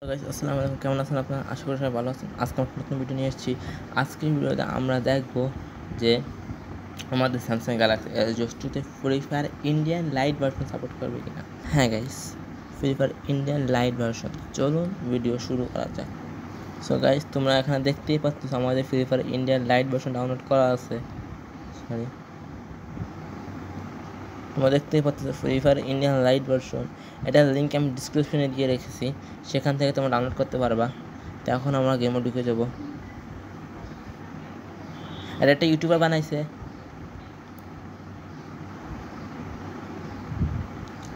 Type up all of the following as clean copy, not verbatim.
Guys আসসালামু আলাইকুম, কেমন আছেন আপনারা? আশা করি সবাই ভালো আছেন। আজকে একটা নতুন ভিডিও নিয়ে এসেছি। আজকের ভিডিওতে আমরা দেখব যে আমাদের Samsung Galaxy S22 free fire Indian light version support করবে কিনা। হ্যাঁ guys, free fire Indian light version. চলুন ভিডিও শুরু করা যাক। সো গাইস, তোমরা এখানে দেখতেই পাচ্ছ আমাদের free fire Indian light version download করা আছে। তোমরা দেখতেই পাচ্ছ free fire Indian light version. এটার লিঙ্ক আমি ডিসক্রিপশনে দিয়ে রেখেছি, সেখান থেকে তোমরা ডাউনলোড করতে পারবা। তো এখন আমরা গেমে ঢুকে যাব। এটা একটা ইউটিউবার বানাইছে,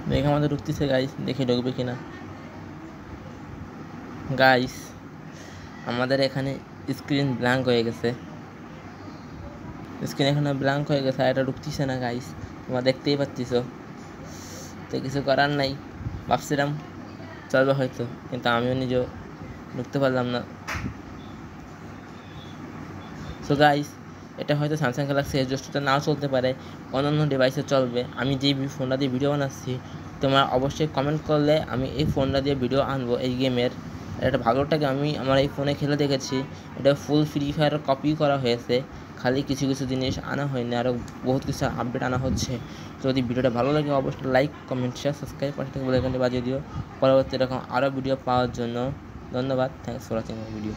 দেখে আমাদের ঢুকতেছে গাইস, দেখে ঢুকবে কিনা। গাইস আমাদের এখানে স্ক্রিন ব্ল্যাঙ্ক হয়ে গেছে, স্ক্রিন এখানে ব্ল্যাঙ্ক হয়ে গেছে, আর এটা ঢুকতেছে না গাইস, তোমরা দেখতেই পাচ্ছিস। তো কিছু করার নাই, ভাবছিলাম চলবে হয়তো, কিন্তু আমিও নিজেও ঢুকতে পারলাম না। সো গাইস, এটা হয়তো স্যামসাং গ্যালাক্সি S22 নাও চলতে পারে, অন্যান্য ডিভাইসে চলবে। আমি যেই ফোনটা দিয়ে ভিডিও বানাচ্ছি, তোমরা অবশ্যই কমেন্ট করলে আমি এই ফোনটা দিয়ে ভিডিও আনবো। এই গেমের এটা ভালোটাকে আমি আমার এই ফোনে খেলে দেখেছি। এটা ফুল ফ্রি ফায়ার কপি করা হয়েছে, খালি কিছু কিছু জিনিস আনা হয়নি, আরও বহুত কিছু আপডেট আনা হচ্ছে। যদি ভিডিওটা ভালো লাগে অবশ্যই লাইক, কমেন্ট, শেয়ার, সাবস্ক্রাইব পাশে থেকে বেল আইকনটি বাজিয়ে দিও পরবর্তী এরকম আরও ভিডিও পাওয়ার জন্য। ধন্যবাদ। Thanks for watching my video.